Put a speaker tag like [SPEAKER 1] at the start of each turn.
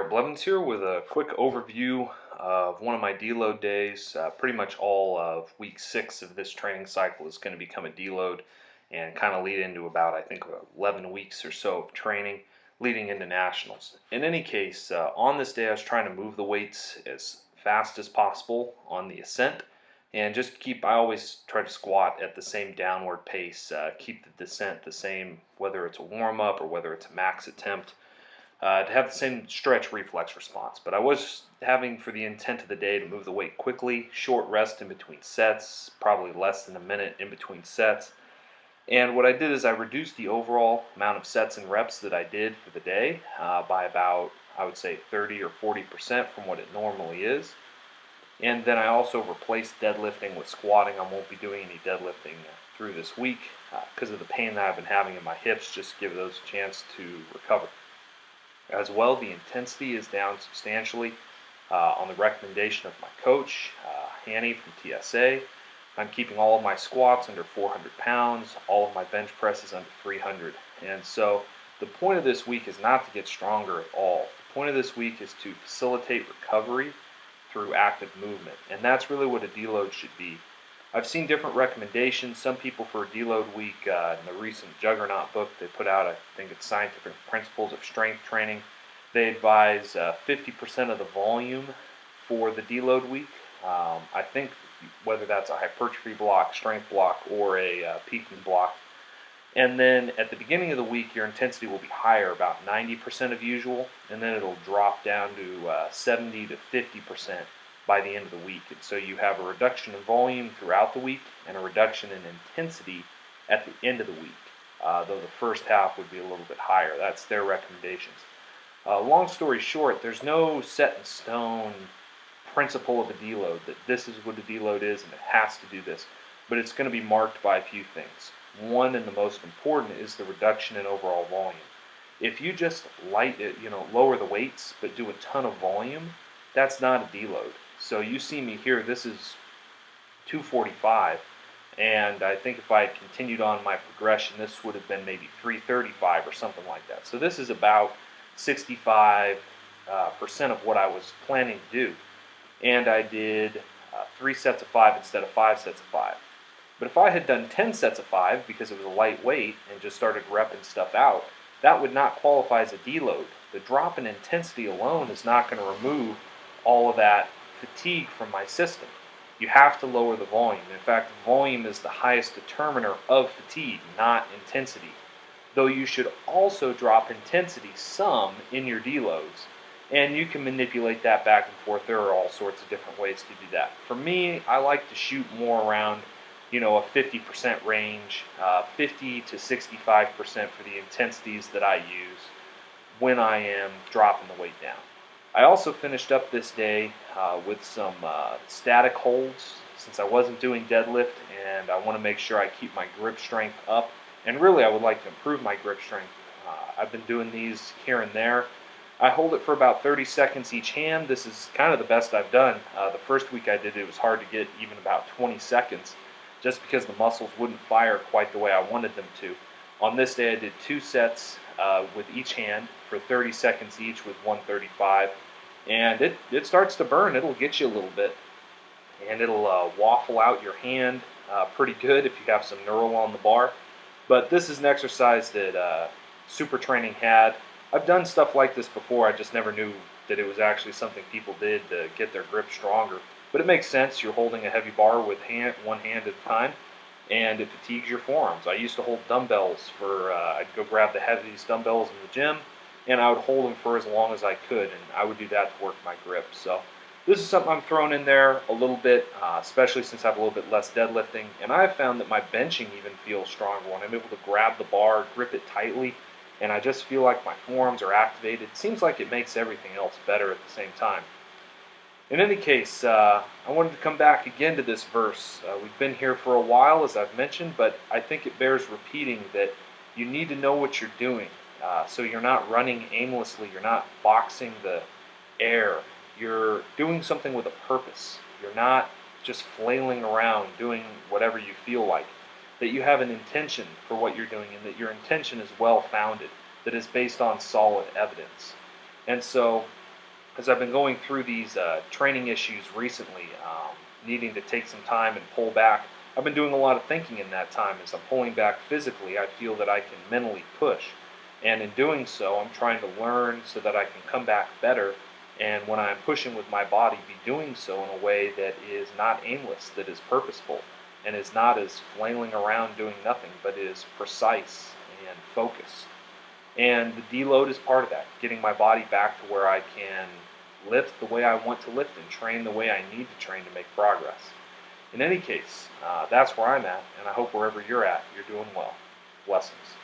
[SPEAKER 1] Blevins here with a quick overview of one of my deload days. Pretty much all of week 6 of this training cycle is going to become a deload and kind of lead into about, I think, 11 weeks or so of training leading into nationals. In any case, on this day I was trying to move the weights as fast as possible on the ascent and just I always try to squat at the same downward pace, keep the descent the same, whether it's a warm-up or whether it's a max attempt. To have the same stretch reflex response. But I was having for the intent of the day to move the weight quickly, short rest in between sets, probably less than a minute in between sets. And what I did is I reduced the overall amount of sets and reps that I did for the day by about, I would say, 30 or 40% from what it normally is. And then I also replaced deadlifting with squatting. I won't be doing any deadlifting through this week because of the pain that I've been having in my hips, just to give those a chance to recover. As well, the intensity is down substantially on the recommendation of my coach, Hanny from TSA. I'm keeping all of my squats under 400 pounds, all of my bench presses under 300. And so the point of this week is not to get stronger at all. The point of this week is to facilitate recovery through active movement. And that's really what a deload should be. I've seen different recommendations. Some people for a deload week, in the recent Juggernaut book they put out, I think it's Scientific Principles of Strength Training, they advise 50% of the volume for the deload week. I think whether that's a hypertrophy block, strength block, or a peaking block. And then at the beginning of the week, your intensity will be higher, about 90% of usual, and then it'll drop down to 70 to 50% by the end of the week. And so you have a reduction in volume throughout the week and a reduction in intensity at the end of the week, though the first half would be a little bit higher. That's their recommendations. Long story short, there's no set in stone principle of a deload that this is what a deload is and it has to do this, but it's going to be marked by a few things. One, and the most important, is the reduction in overall volume. If you just lower the weights but do a ton of volume, that's not a deload. So you see me here, this is 245, and I think if I had continued on my progression, this would have been maybe 335 or something like that. So this is about 65% of what I was planning to do. And I did 3 sets of 5 instead of 5 sets of 5. But if I had done 10 sets of 5 because it was a lightweight and just started repping stuff out, that would not qualify as a deload. The drop in intensity alone is not going to remove all of that fatigue from my system. You have to lower the volume. In fact, volume is the highest determiner of fatigue, not intensity. Though you should also drop intensity some in your deloads, and you can manipulate that back and forth. There are all sorts of different ways to do that. For me, I like to shoot more around, a 50% range, 50 to 65% for the intensities that I use when I am dropping the weight down. I also finished up this day with some static holds, since I wasn't doing deadlift, and I want to make sure I keep my grip strength up. And really, I would like to improve my grip strength. I've been doing these here and there. I hold it for about 30 seconds each hand. This is kind of the best I've done. The first week I did it was hard to get even about 20 seconds, just because the muscles wouldn't fire quite the way I wanted them to. On this day, I did 2 sets with each hand for 30 seconds each with 135. And it starts to burn. It'll get you a little bit. And it'll waffle out your hand pretty good if you have some knurl on the bar. But this is an exercise that Super Training had. I've done stuff like this before. I just never knew that it was actually something people did to get their grip stronger. But it makes sense. You're holding a heavy bar with one hand at a time, and it fatigues your forearms. I used to hold dumbbells I'd go grab the heaviest dumbbells in the gym, and I would hold them for as long as I could, and I would do that to work my grip. So this is something I'm throwing in there a little bit, especially since I have a little bit less deadlifting. And I've found that my benching even feels stronger when I'm able to grab the bar, grip it tightly, and I just feel like my forearms are activated. It seems like it makes everything else better at the same time. In any case, I wanted to come back again to this verse. We've been here for a while, as I've mentioned, but I think it bears repeating that you need to know what you're doing. So you're not running aimlessly, you're not boxing the air. You're doing something with a purpose. You're not just flailing around doing whatever you feel like. That you have an intention for what you're doing, and that your intention is well founded, that is based on solid evidence. And so as I've been going through these training issues recently, needing to take some time and pull back, I've been doing a lot of thinking in that time. As I'm pulling back physically, I feel that I can mentally push. And in doing so, I'm trying to learn so that I can come back better. And when I'm pushing with my body, be doing so in a way that is not aimless, that is purposeful, and is not as flailing around doing nothing, but is precise and focused. And the deload is part of that, getting my body back to where I can lift the way I want to lift and train the way I need to train to make progress. In any case, that's where I'm at, and I hope wherever you're at, you're doing well. Blessings.